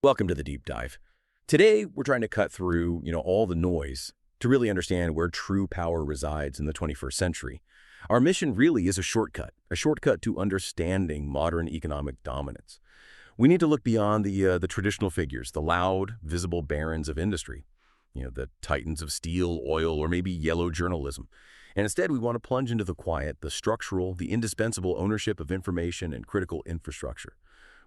Welcome to the deep dive. Today, we're trying to cut through, all the noise to really understand where true power resides in the 21st century. Our mission really is a shortcut to understanding modern economic dominance. We need to look beyond the traditional figures, the loud, visible barons of industry, the titans of steel, oil, or maybe yellow journalism. And instead, we want to plunge into the quiet, the structural, the indispensable ownership of information and critical infrastructure,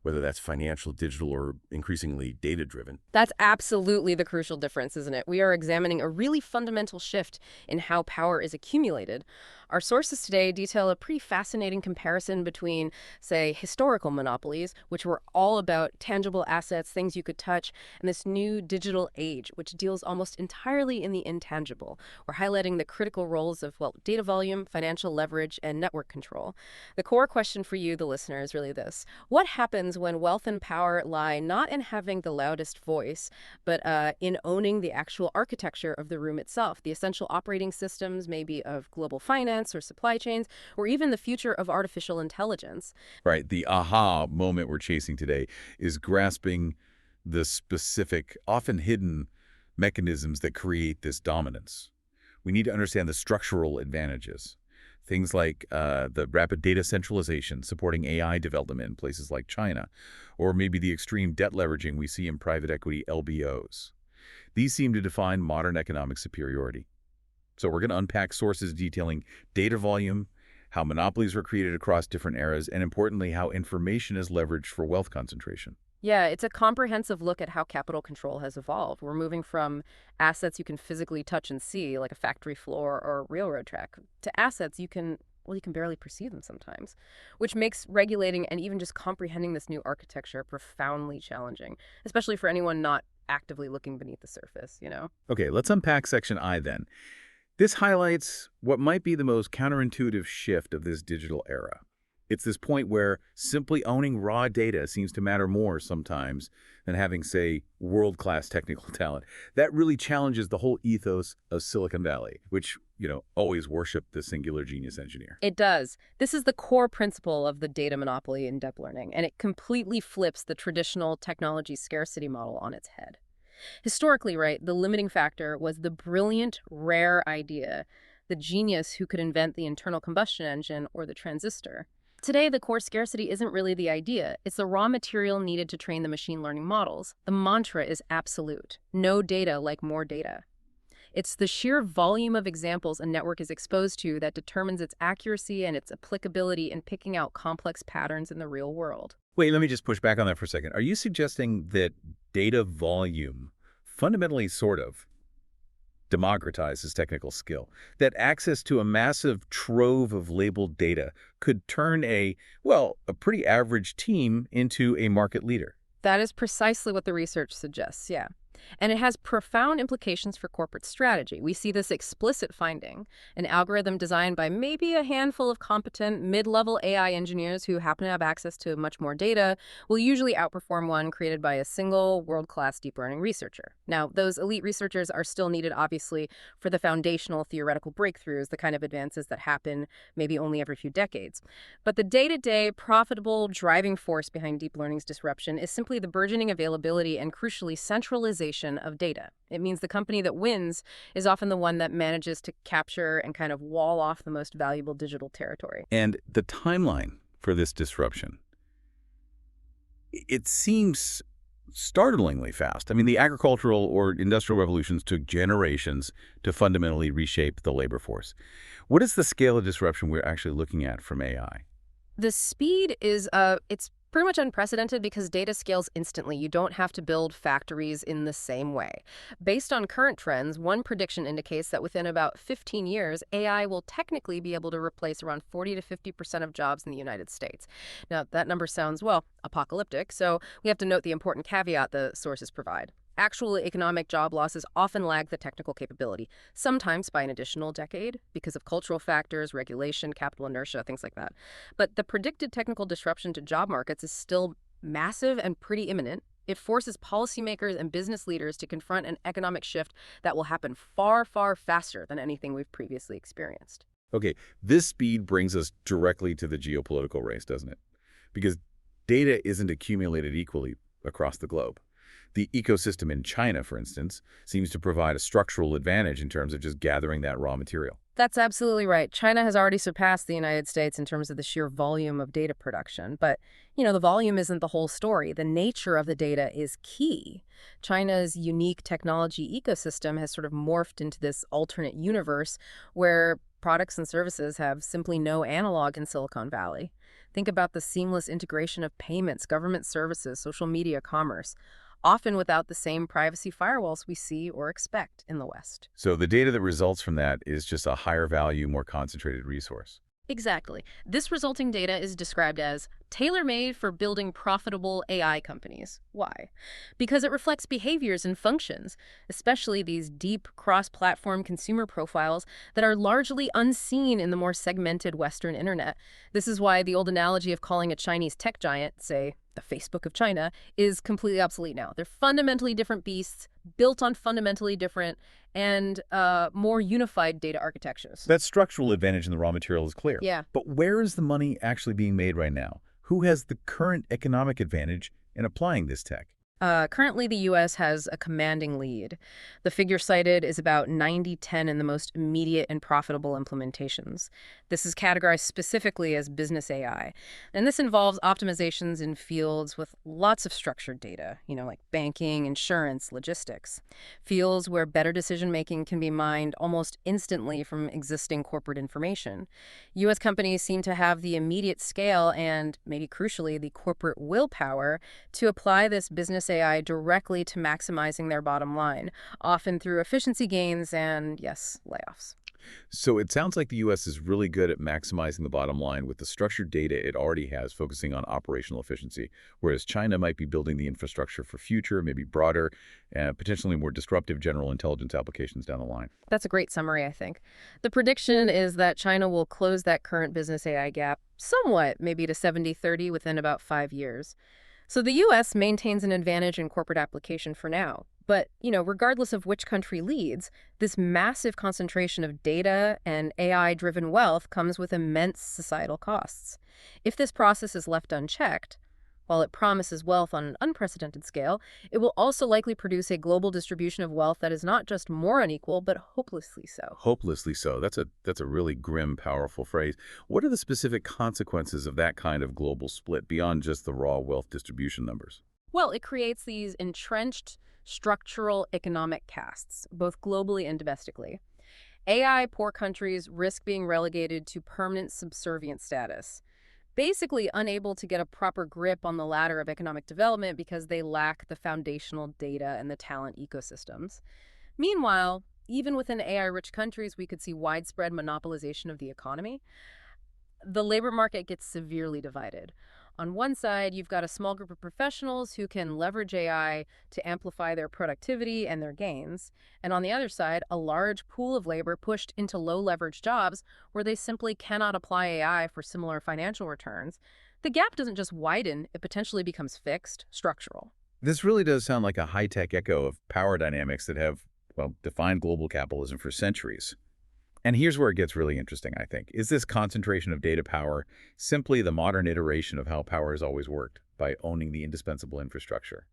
whether that's financial, digital, or increasingly data-driven. That's absolutely the crucial difference, isn't it? We are examining a really fundamental shift in how power is accumulated. Our sources today detail a pretty fascinating comparison between, say, historical monopolies, which were all about tangible assets, things you could touch, and this new digital age, which deals almost entirely in the intangible. We're highlighting the critical roles of, data volume, financial leverage, and network control. The core question for you, the listener, is really this. What happens when wealth and power lie not in having the loudest voice, but in owning the actual architecture of the room itself, the essential operating systems, maybe of global finance or supply chains, or even the future of artificial intelligence? Right. The aha moment we're chasing today is grasping the specific, often hidden mechanisms that create this dominance. We need to understand the structural advantages. Things like the rapid data centralization supporting AI development in places like China, or maybe the extreme debt leveraging we see in private equity LBOs. These seem to define modern economic superiority. So we're going to unpack sources detailing data volume, how monopolies were created across different eras, and importantly, how information is leveraged for wealth concentration. Yeah, it's a comprehensive look at how capital control has evolved. We're moving from assets you can physically touch and see, like a factory floor or a railroad track, to assets you can barely perceive them sometimes, which makes regulating and even just comprehending this new architecture profoundly challenging, especially for anyone not actively looking beneath the surface. Okay, let's unpack Section I then. This highlights what might be the most counterintuitive shift of this digital era. It's this point where simply owning raw data seems to matter more sometimes than having, say, world-class technical talent. That really challenges the whole ethos of Silicon Valley, which, always worshiped the singular genius engineer. It does. This is the core principle of the data monopoly in deep learning, and it completely flips the traditional technology scarcity model on its head. Historically, right, the limiting factor was the brilliant, rare idea, the genius who could invent the internal combustion engine or the transistor. Today, the core scarcity isn't really the idea. It's the raw material needed to train the machine learning models. The mantra is absolute. No data like more data. It's the sheer volume of examples a network is exposed to that determines its accuracy and its applicability in picking out complex patterns in the real world. Wait, let me just push back on that for a second. Are you suggesting that data volume fundamentally sort of democratizes technical skill, that access to a massive trove of labeled data could turn a pretty average team into a market leader? That is precisely what the research suggests, yeah. And it has profound implications for corporate strategy. We see this explicit finding. An algorithm designed by maybe a handful of competent mid-level AI engineers who happen to have access to much more data will usually outperform one created by a single world-class deep learning researcher. Now, those elite researchers are still needed, obviously, for the foundational theoretical breakthroughs, the kind of advances that happen maybe only every few decades. But the day-to-day profitable driving force behind deep learning's disruption is simply the burgeoning availability and, crucially, centralization of data. It means the company that wins is often the one that manages to capture and kind of wall off the most valuable digital territory. And the timeline for this disruption, it seems startlingly fast. I mean, the agricultural or industrial revolutions took generations to fundamentally reshape the labor force. What is the scale of disruption we're actually looking at from AI? The speed is, it's pretty much unprecedented because data scales instantly. You don't have to build factories in the same way. Based on current trends, one prediction indicates that within about 15 years, AI will technically be able to replace around 40 to 50% of jobs in the United States. Now, that number sounds, apocalyptic, so we have to note the important caveat the sources provide. Actual economic job losses often lag the technical capability, sometimes by an additional decade because of cultural factors, regulation, capital inertia, things like that. But the predicted technical disruption to job markets is still massive and pretty imminent. It forces policymakers and business leaders to confront an economic shift that will happen far, far faster than anything we've previously experienced. Okay, this speed brings us directly to the geopolitical race, doesn't it? Because data isn't accumulated equally across the globe. The ecosystem in China, for instance, seems to provide a structural advantage in terms of just gathering that raw material. That's absolutely right. China has already surpassed the United States in terms of the sheer volume of data production. But, the volume isn't the whole story. The nature of the data is key. China's unique technology ecosystem has sort of morphed into this alternate universe where products and services have simply no analog in Silicon Valley. Think about the seamless integration of payments, government services, social media, commerce, often without the same privacy firewalls we see or expect in the West. So the data that results from that is just a higher value, more concentrated resource. Exactly. This resulting data is described as tailor-made for building profitable AI companies. Why? Because it reflects behaviors and functions, especially these deep cross-platform consumer profiles that are largely unseen in the more segmented Western internet. This is why the old analogy of calling a Chinese tech giant, say, the Facebook of China, is completely obsolete now. They're fundamentally different beasts, built on fundamentally different and more unified data architectures. That structural advantage in the raw material is clear. Yeah. But where is the money actually being made right now? Who has the current economic advantage in applying this tech? Currently, the U.S. has a commanding lead. The figure cited is about 90-10 in the most immediate and profitable implementations. This is categorized specifically as business AI. And this involves optimizations in fields with lots of structured data, like banking, insurance, logistics. Fields where better decision-making can be mined almost instantly from existing corporate information. U.S. companies seem to have the immediate scale and, maybe crucially, the corporate willpower to apply this business AI directly to maximizing their bottom line, often through efficiency gains and, yes, layoffs. So it sounds like the U.S. is really good at maximizing the bottom line with the structured data it already has focusing on operational efficiency, whereas China might be building the infrastructure for future, maybe broader, potentially more disruptive general intelligence applications down the line. That's a great summary, I think. The prediction is that China will close that current business AI gap somewhat, maybe to 70-30 within about 5 years. So the U.S. maintains an advantage in corporate application for now. But, regardless of which country leads, this massive concentration of data and AI-driven wealth comes with immense societal costs. If this process is left unchecked, while it promises wealth on an unprecedented scale, it will also likely produce a global distribution of wealth that is not just more unequal, but hopelessly so. Hopelessly so. That's a really grim, powerful phrase. What are the specific consequences of that kind of global split beyond just the raw wealth distribution numbers? Well, it creates these entrenched structural economic castes, both globally and domestically. AI-poor countries risk being relegated to permanent subservient status, basically unable to get a proper grip on the ladder of economic development because they lack the foundational data and the talent ecosystems. Meanwhile, even within AI-rich countries, we could see widespread monopolization of the economy. The labor market gets severely divided. On one side, you've got a small group of professionals who can leverage AI to amplify their productivity and their gains. And on the other side, a large pool of labor pushed into low-leverage jobs where they simply cannot apply AI for similar financial returns. The gap doesn't just widen, it potentially becomes fixed, structural. This really does sound like a high-tech echo of power dynamics that have, defined global capitalism for centuries. And here's where it gets really interesting, I think. Is this concentration of data power simply the modern iteration of how power has always worked, by owning the indispensable infrastructure?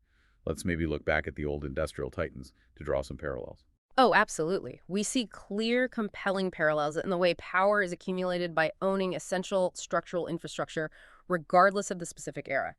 Let's maybe look back at the old industrial titans to draw some parallels. Oh, absolutely. We see clear, compelling parallels in the way power is accumulated by owning essential structural infrastructure, regardless of the specific era.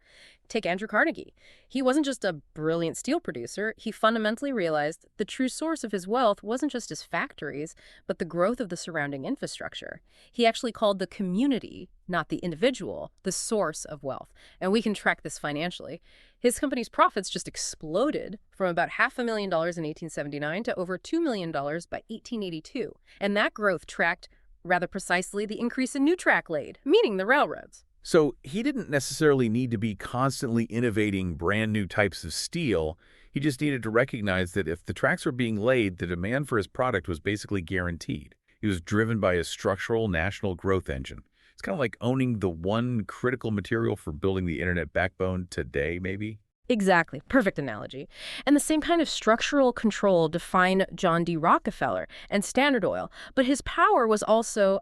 Take Andrew Carnegie. He wasn't just a brilliant steel producer. He fundamentally realized the true source of his wealth wasn't just his factories, but the growth of the surrounding infrastructure. He actually called the community, not the individual, the source of wealth. And we can track this financially. His company's profits just exploded from about $500,000 in 1879 to over $2 million by 1882. And that growth tracked, rather precisely, the increase in new track laid, meaning the railroads. So he didn't necessarily need to be constantly innovating brand new types of steel. He just needed to recognize that if the tracks were being laid, the demand for his product was basically guaranteed. He was driven by a structural national growth engine. It's kind of like owning the one critical material for building the internet backbone today, maybe? Exactly. Perfect analogy. And the same kind of structural control defined John D. Rockefeller and Standard Oil, but his power was also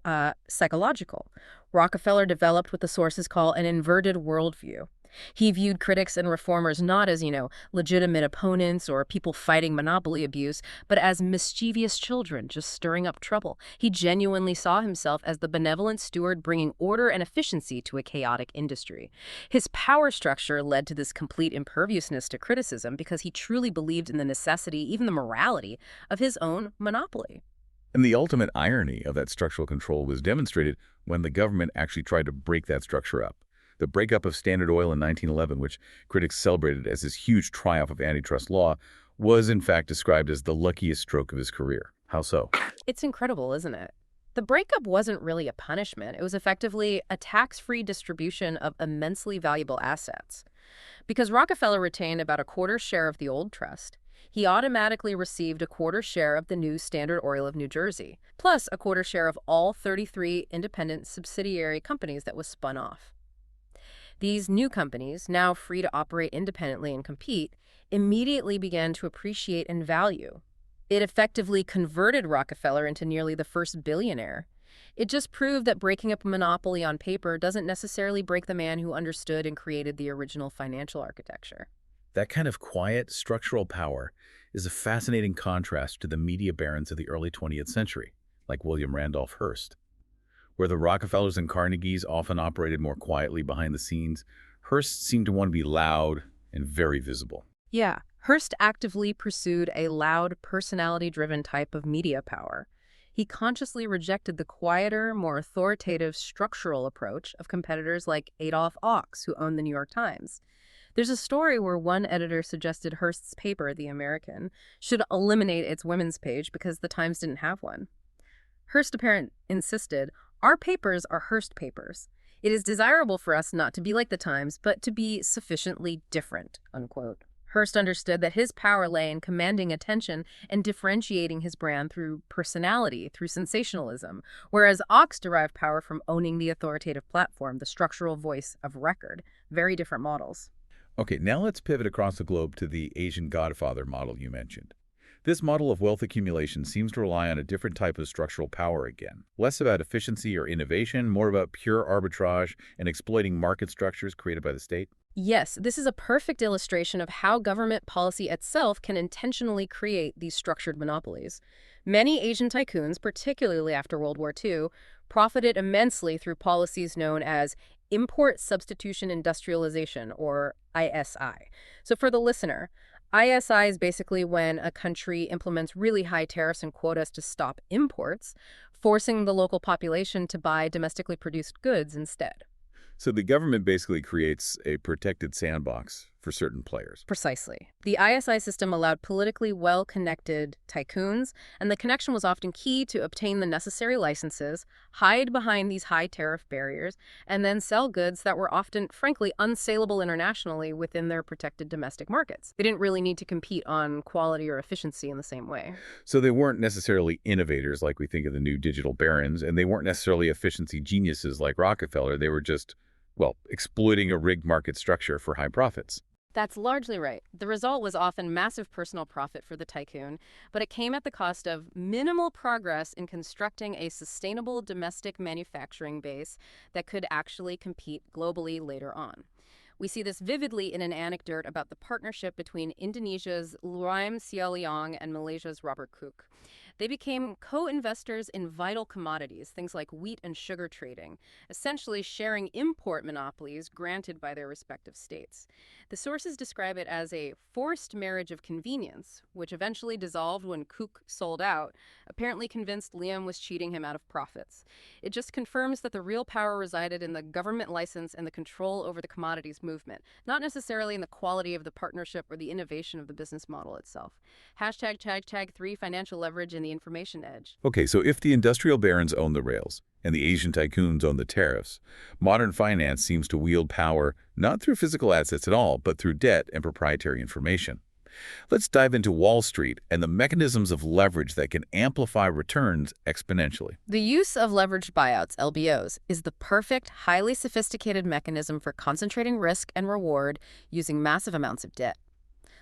psychological. Rockefeller developed what the sources call an inverted worldview. He viewed critics and reformers not as, legitimate opponents or people fighting monopoly abuse, but as mischievous children just stirring up trouble. He genuinely saw himself as the benevolent steward bringing order and efficiency to a chaotic industry. His power structure led to this complete imperviousness to criticism because he truly believed in the necessity, even the morality, of his own monopoly. And the ultimate irony of that structural control was demonstrated when the government actually tried to break that structure up. The breakup of Standard Oil in 1911, which critics celebrated as this huge triumph of antitrust law, was in fact described as the luckiest stroke of his career. How so? It's incredible, isn't it? The breakup wasn't really a punishment. It was effectively a tax-free distribution of immensely valuable assets. Because Rockefeller retained about a quarter share of the old trust, he automatically received a quarter share of the new Standard Oil of New Jersey, plus a quarter share of all 33 independent subsidiary companies that was spun off. These new companies, now free to operate independently and compete, immediately began to appreciate in value. It effectively converted Rockefeller into nearly the first billionaire. It just proved that breaking up a monopoly on paper doesn't necessarily break the man who understood and created the original financial architecture. That kind of quiet, structural power is a fascinating contrast to the media barons of the early 20th century, like William Randolph Hearst. Where the Rockefellers and Carnegies often operated more quietly behind the scenes, Hearst seemed to want to be loud and very visible. Yeah, Hearst actively pursued a loud, personality-driven type of media power. He consciously rejected the quieter, more authoritative structural approach of competitors like Adolph Ochs, who owned the New York Times. There's a story where one editor suggested Hearst's paper, The American, should eliminate its women's page because the Times didn't have one. Hearst apparently insisted, "Our papers are Hearst papers. It is desirable for us not to be like the Times, but to be sufficiently different," unquote. Hearst understood that his power lay in commanding attention and differentiating his brand through personality, through sensationalism, whereas Ochs derived power from owning the authoritative platform, the structural voice of record. Very different models. Okay, now let's pivot across the globe to the Asian Godfather model you mentioned. This model of wealth accumulation seems to rely on a different type of structural power again. Less about efficiency or innovation, more about pure arbitrage and exploiting market structures created by the state. Yes, this is a perfect illustration of how government policy itself can intentionally create these structured monopolies. Many Asian tycoons, particularly after World War II, profited immensely through policies known as import substitution industrialization, or ISI. So for the listener, ISI is basically when a country implements really high tariffs and quotas to stop imports, forcing the local population to buy domestically produced goods instead. So the government basically creates a protected sandbox for certain players. Precisely. The ISI system allowed politically well-connected tycoons, and the connection was often key to obtain the necessary licenses, hide behind these high tariff barriers, and then sell goods that were often, frankly, unsaleable internationally within their protected domestic markets. They didn't really need to compete on quality or efficiency in the same way. So they weren't necessarily innovators like we think of the new digital barons, and they weren't necessarily efficiency geniuses like Rockefeller. They were just, well, exploiting a rigged market structure for high profits. That's largely right. The result was often massive personal profit for the tycoon, but it came at the cost of minimal progress in constructing a sustainable domestic manufacturing base that could actually compete globally later on. We see this vividly in an anecdote about the partnership between Indonesia's Luaim Sialiong and Malaysia's Robert Cook. They became co-investors in vital commodities, things like wheat and sugar trading, essentially sharing import monopolies granted by their respective states. The sources describe it as a forced marriage of convenience, which eventually dissolved when Cook sold out, apparently convinced Liam was cheating him out of profits. It just confirms that the real power resided in the government license and the control over the commodities movement, not necessarily in the quality of the partnership or the innovation of the business model itself. #3 financial leverage in the information age. Okay, so if the industrial barons own the rails and the Asian tycoons own the tariffs, modern finance seems to wield power not through physical assets at all, but through debt and proprietary information. Let's dive into Wall Street and the mechanisms of leverage that can amplify returns exponentially. The use of leveraged buyouts, LBOs, is the perfect, highly sophisticated mechanism for concentrating risk and reward using massive amounts of debt.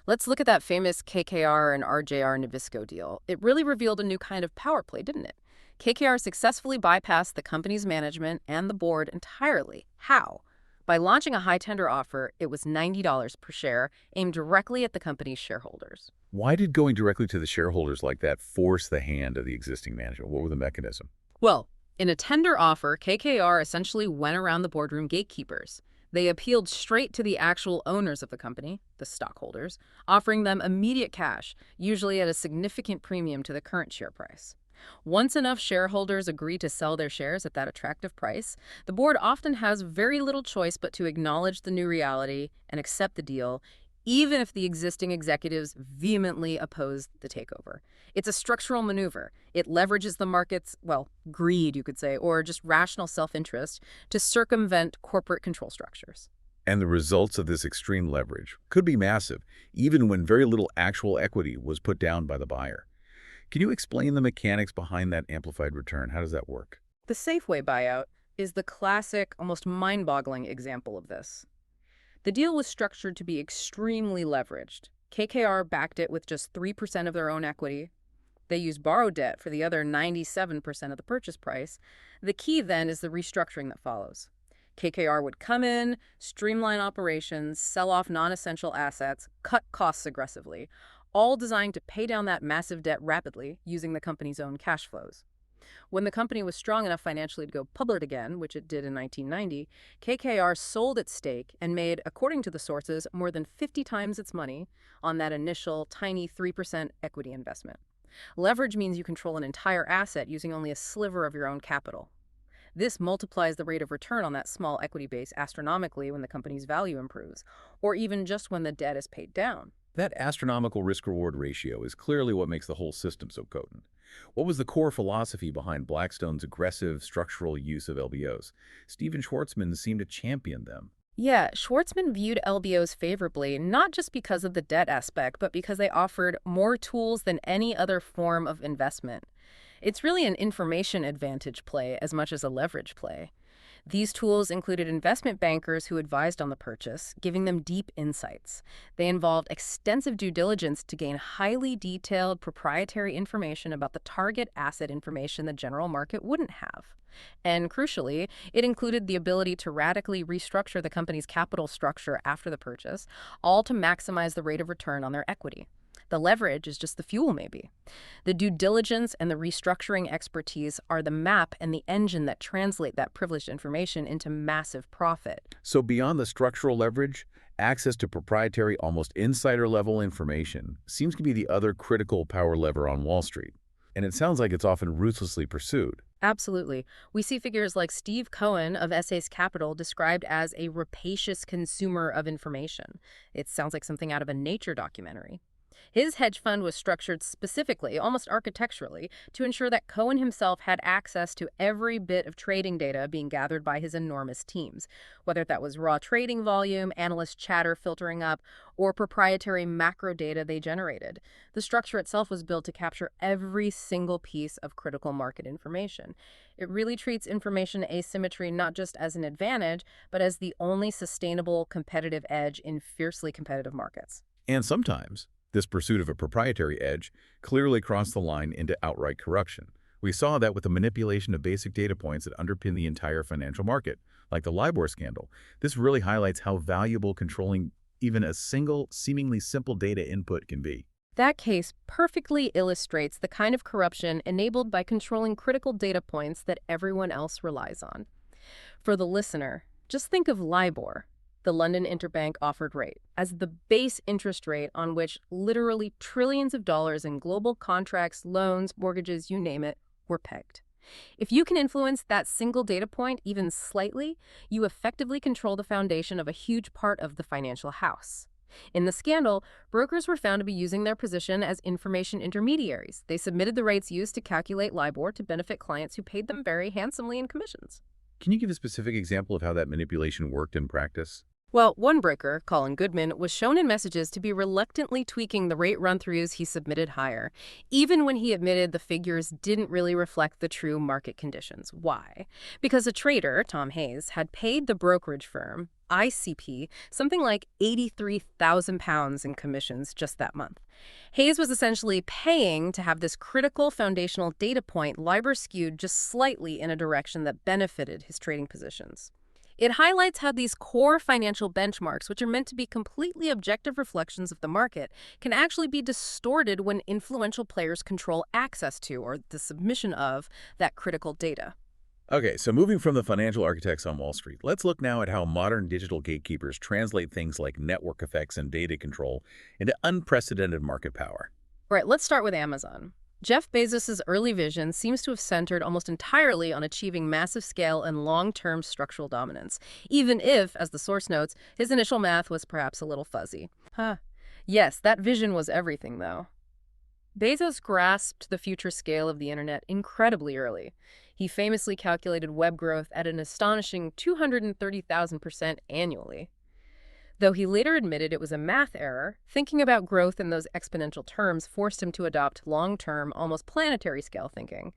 Let's look at that famous KKR and RJR Nabisco deal. It really revealed a new kind of power play, didn't it? KKR successfully bypassed the company's management and the board entirely. How? By launching a high tender offer, it was $90 per share, aimed directly at the company's shareholders. Why did going directly to the shareholders like that force the hand of the existing management? What were the mechanism? Well, in a tender offer, KKR essentially went around the boardroom gatekeepers. They appealed straight to the actual owners of the company, the stockholders, offering them immediate cash, usually at a significant premium to the current share price. Once enough shareholders agree to sell their shares at that attractive price, the board often has very little choice but to acknowledge the new reality and accept the deal, even if the existing executives vehemently oppose the takeover. It's a structural maneuver. It leverages the market's, well, greed, you could say, or just rational self-interest to circumvent corporate control structures. And the results of this extreme leverage could be massive, even when very little actual equity was put down by the buyer. Can you explain the mechanics behind that amplified return? How does that work? The Safeway buyout is the classic, almost mind-boggling example of this. The deal was structured to be extremely leveraged. KKR backed it with just 3% of their own equity. They used borrowed debt for the other 97% of the purchase price. The key then is the restructuring that follows. KKR would come in, streamline operations, sell off non-essential assets, cut costs aggressively, all designed to pay down that massive debt rapidly using the company's own cash flows. When the company was strong enough financially to go public again, which it did in 1990, KKR sold its stake and made, according to the sources, more than 50 times its money on that initial tiny 3% equity investment. Leverage means you control an entire asset using only a sliver of your own capital. This multiplies the rate of return on that small equity base astronomically when the company's value improves, or even just when the debt is paid down. That astronomical risk-reward ratio is clearly what makes the whole system so potent. What was the core philosophy behind Blackstone's aggressive structural use of LBOs? Stephen Schwartzman seemed to champion them. Yeah, Schwartzman viewed LBOs favorably, not just because of the debt aspect, but because they offered more tools than any other form of investment. It's really an information advantage play as much as a leverage play. These tools included investment bankers who advised on the purchase, giving them deep insights. They involved extensive due diligence to gain highly detailed proprietary information about the target asset information the general market wouldn't have. And crucially, it included the ability to radically restructure the company's capital structure after the purchase, all to maximize the rate of return on their equity. The leverage is just the fuel, maybe. The due diligence and the restructuring expertise are the map and the engine that translate that privileged information into massive profit. So beyond the structural leverage, access to proprietary, almost insider-level information seems to be the other critical power lever on Wall Street. And it sounds like it's often ruthlessly pursued. Absolutely. We see figures like Steve Cohen of SA's Capital described as a rapacious consumer of information. It sounds like something out of a nature documentary. His hedge fund was structured specifically, almost architecturally, to ensure that Cohen himself had access to every bit of trading data being gathered by his enormous teams, whether that was raw trading volume, analyst chatter filtering up, or proprietary macro data they generated. The structure itself was built to capture every single piece of critical market information. It really treats information asymmetry not just as an advantage, but as the only sustainable competitive edge in fiercely competitive markets. And sometimes this pursuit of a proprietary edge clearly crossed the line into outright corruption. We saw that with the manipulation of basic data points that underpin the entire financial market, like the LIBOR scandal. This really highlights how valuable controlling even a single, seemingly simple data input can be. That case perfectly illustrates the kind of corruption enabled by controlling critical data points that everyone else relies on. For the listener, just think of LIBOR, the London Interbank Offered Rate, as the base interest rate on which literally trillions of dollars in global contracts, loans, mortgages, you name it, were pegged. If you can influence that single data point even slightly, you effectively control the foundation of a huge part of the financial house. In the scandal, brokers were found to be using their position as information intermediaries. They submitted the rates used to calculate LIBOR to benefit clients who paid them very handsomely in commissions. Can you give a specific example of how that manipulation worked in practice? Well, one broker, Colin Goodman, was shown in messages to be reluctantly tweaking the rate run-throughs he submitted higher, even when he admitted the figures didn't really reflect the true market conditions. Why? Because a trader, Tom Hayes, had paid the brokerage firm, ICP, something like £83,000 in commissions just that month. Hayes was essentially paying to have this critical foundational data point LIBOR skewed just slightly in a direction that benefited his trading positions. It highlights how these core financial benchmarks, which are meant to be completely objective reflections of the market, can actually be distorted when influential players control access to, or the submission of, that critical data. Okay, so moving from the financial architects on Wall Street, let's look now at how modern digital gatekeepers translate things like network effects and data control into unprecedented market power. All right, let's start with Amazon. Jeff Bezos' early vision seems to have centered almost entirely on achieving massive scale and long-term structural dominance, even if, as the source notes, his initial math was perhaps a little fuzzy. Yes, that vision was everything, though. Bezos grasped the future scale of the internet incredibly early. He famously calculated web growth at an astonishing 230,000% annually. Though he later admitted it was a math error, thinking about growth in those exponential terms forced him to adopt long-term, almost planetary scale thinking.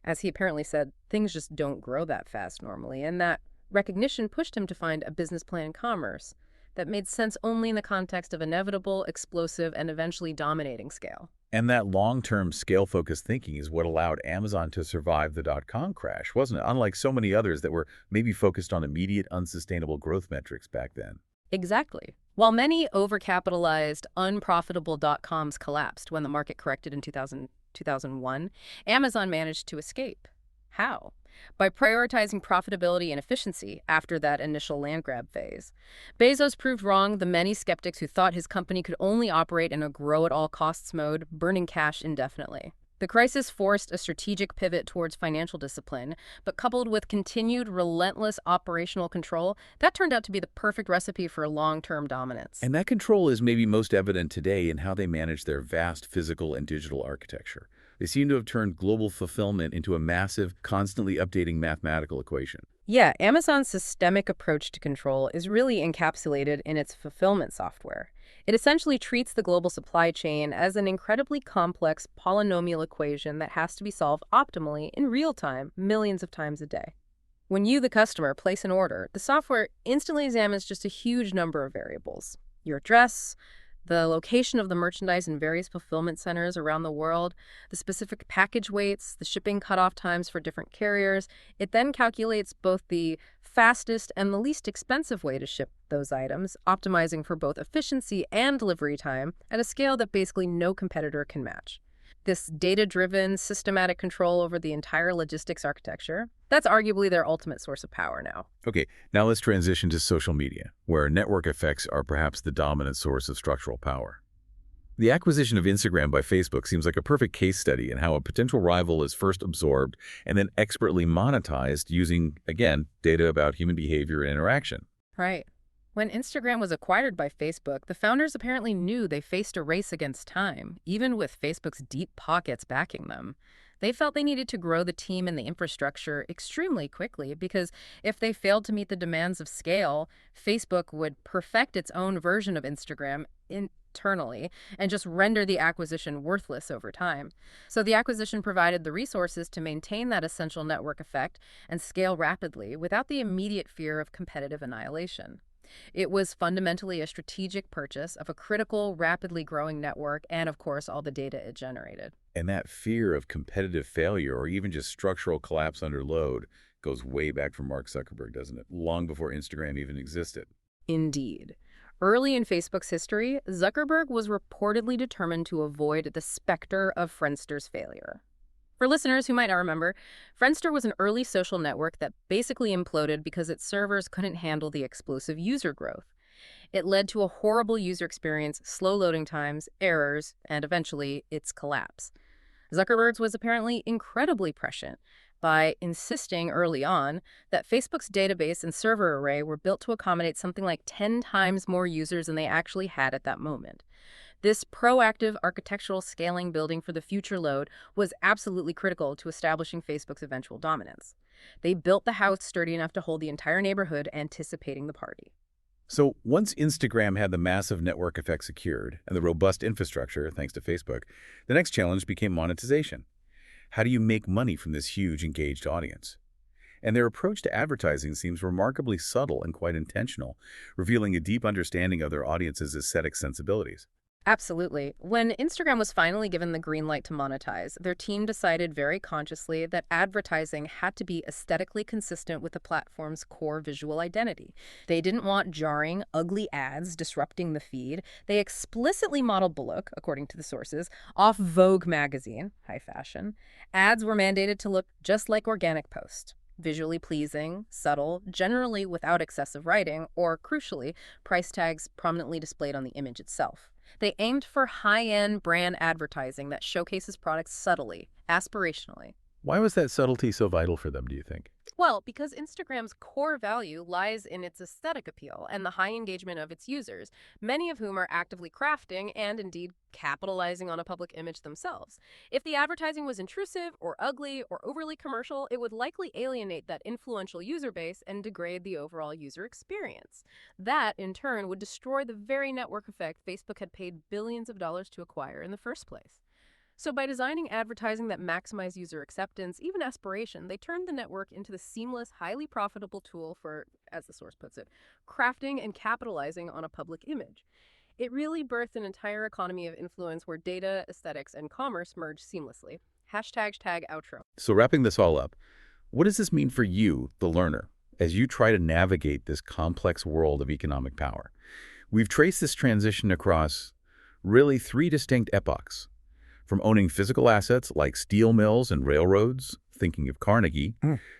As he apparently said, things just don't grow that fast normally, and that recognition pushed him to find a business plan in commerce that made sense only in the context of inevitable, explosive, and eventually dominating scale. And that long-term scale-focused thinking is what allowed Amazon to survive the dot-com crash, wasn't it? Unlike so many others that were maybe focused on immediate, unsustainable growth metrics back then. Exactly. While many overcapitalized, unprofitable dot-coms collapsed when the market corrected in 2001, Amazon managed to escape. How? By prioritizing profitability and efficiency after that initial land grab phase. Bezos proved wrong the many skeptics who thought his company could only operate in a grow-at-all-costs mode, burning cash indefinitely. The crisis forced a strategic pivot towards financial discipline, but coupled with continued relentless operational control, that turned out to be the perfect recipe for long-term dominance. And that control is maybe most evident today in how they manage their vast physical and digital architecture. They seem to have turned global fulfillment into a massive, constantly updating mathematical equation. Yeah, Amazon's systemic approach to control is really encapsulated in its fulfillment software. It essentially treats the global supply chain as an incredibly complex polynomial equation that has to be solved optimally in real time, millions of times a day. When you, the customer, place an order, the software instantly examines just a huge number of variables. Your address, the location of the merchandise in various fulfillment centers around the world, the specific package weights, the shipping cutoff times for different carriers. It then calculates both the fastest and the least expensive way to ship those items, optimizing for both efficiency and delivery time at a scale that basically no competitor can match. This data-driven, systematic control over the entire logistics architecture, that's arguably their ultimate source of power now. Okay, now let's transition to social media, where network effects are perhaps the dominant source of structural power. The acquisition of Instagram by Facebook seems like a perfect case study in how a potential rival is first absorbed and then expertly monetized using, again, data about human behavior and interaction. Right. When Instagram was acquired by Facebook, the founders apparently knew they faced a race against time, even with Facebook's deep pockets backing them. They felt they needed to grow the team and the infrastructure extremely quickly because if they failed to meet the demands of scale, Facebook would perfect its own version of Instagram internally and just render the acquisition worthless over time. So the acquisition provided the resources to maintain that essential network effect and scale rapidly without the immediate fear of competitive annihilation. It was fundamentally a strategic purchase of a critical, rapidly growing network and, of course, all the data it generated. And that fear of competitive failure or even just structural collapse under load goes way back from Mark Zuckerberg, doesn't it? Long before Instagram even existed. Indeed. Early in Facebook's history, Zuckerberg was reportedly determined to avoid the specter of Friendster's failure. For listeners who might not remember, Friendster was an early social network that basically imploded because its servers couldn't handle the explosive user growth. It led to a horrible user experience, slow loading times, errors, and eventually its collapse. Zuckerberg was apparently incredibly prescient by insisting early on that Facebook's database and server array were built to accommodate something like 10 times more users than they actually had at that moment. This proactive architectural scaling building for the future load was absolutely critical to establishing Facebook's eventual dominance. They built the house sturdy enough to hold the entire neighborhood, anticipating the party. So once Instagram had the massive network effect secured and the robust infrastructure, thanks to Facebook, the next challenge became monetization. How do you make money from this huge engaged audience? And their approach to advertising seems remarkably subtle and quite intentional, revealing a deep understanding of their audience's aesthetic sensibilities. Absolutely. When Instagram was finally given the green light to monetize, their team decided very consciously that advertising had to be aesthetically consistent with the platform's core visual identity. They didn't want jarring, ugly ads disrupting the feed. They explicitly modeled Bullock, according to the sources, off Vogue magazine, high fashion. Ads were mandated to look just like organic posts. Visually pleasing, subtle, generally without excessive writing, or, crucially, price tags prominently displayed on the image itself. They aimed for high-end brand advertising that showcases products subtly, aspirationally. Why was that subtlety so vital for them, do you think? Well, because Instagram's core value lies in its aesthetic appeal and the high engagement of its users, many of whom are actively crafting and indeed capitalizing on a public image themselves. If the advertising was intrusive or ugly or overly commercial, it would likely alienate that influential user base and degrade the overall user experience. That, in turn, would destroy the very network effect Facebook had paid billions of dollars to acquire in the first place. So by designing advertising that maximized user acceptance, even aspiration, they turned the network into the seamless, highly profitable tool for, as the source puts it, crafting and capitalizing on a public image. It really birthed an entire economy of influence where data, aesthetics, and commerce merge seamlessly. Hashtag tag outro. So wrapping this all up, what does this mean for you, the learner, as you try to navigate this complex world of economic power? We've traced this transition across really three distinct epochs. From owning physical assets like steel mills and railroads, thinking of Carnegie,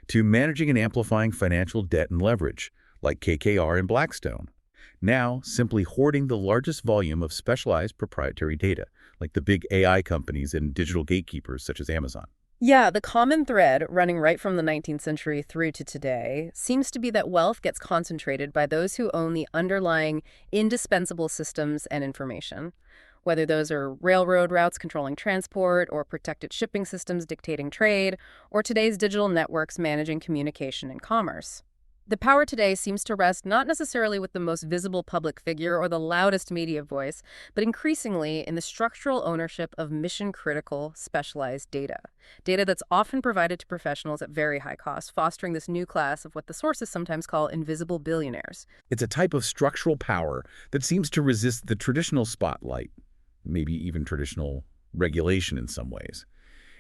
to managing and amplifying financial debt and leverage, like KKR and Blackstone. Now, simply hoarding the largest volume of specialized proprietary data, like the big AI companies and digital gatekeepers such as Amazon. Yeah, the common thread running right from the 19th century through to today seems to be that wealth gets concentrated by those who own the underlying indispensable systems and information. Whether those are railroad routes controlling transport, or protected shipping systems dictating trade, or today's digital networks managing communication and commerce. The power today seems to rest not necessarily with the most visible public figure or the loudest media voice, but increasingly in the structural ownership of mission-critical, specialized data. Data that's often provided to professionals at very high cost, fostering this new class of what the sources sometimes call invisible billionaires. It's a type of structural power that seems to resist the traditional spotlight, maybe even traditional regulation in some ways.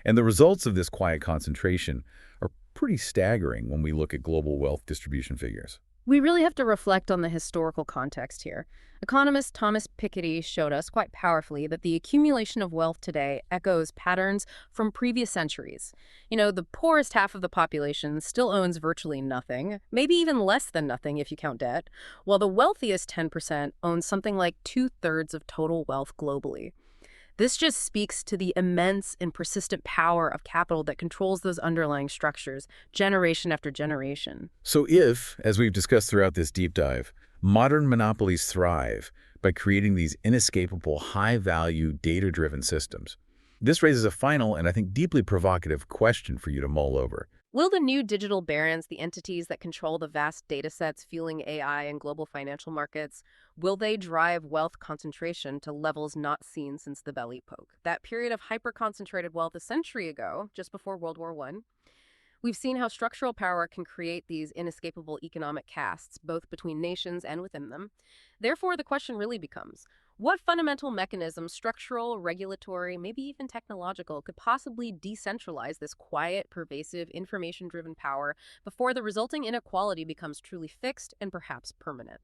And the results of this quiet concentration are pretty staggering when we look at global wealth distribution figures. We really have to reflect on the historical context here. Economist Thomas Piketty showed us quite powerfully that the accumulation of wealth today echoes patterns from previous centuries. The poorest half of the population still owns virtually nothing, maybe even less than nothing if you count debt, while the wealthiest 10% owns something like 2/3 of total wealth globally. This just speaks to the immense and persistent power of capital that controls those underlying structures, generation after generation. So if, as we've discussed throughout this deep dive, modern monopolies thrive by creating these inescapable, high-value, data-driven systems, this raises a final and I think deeply provocative question for you to mull over. Will the new digital barons, the entities that control the vast data sets fueling AI and global financial markets, will they drive wealth concentration to levels not seen since the belly poke? That period of hyper-concentrated wealth a century ago, just before World War I. We've seen how structural power can create these inescapable economic castes, both between nations and within them. Therefore, the question really becomes, what fundamental mechanisms, structural, regulatory, maybe even technological, could possibly decentralize this quiet, pervasive, information-driven power before the resulting inequality becomes truly fixed and perhaps permanent?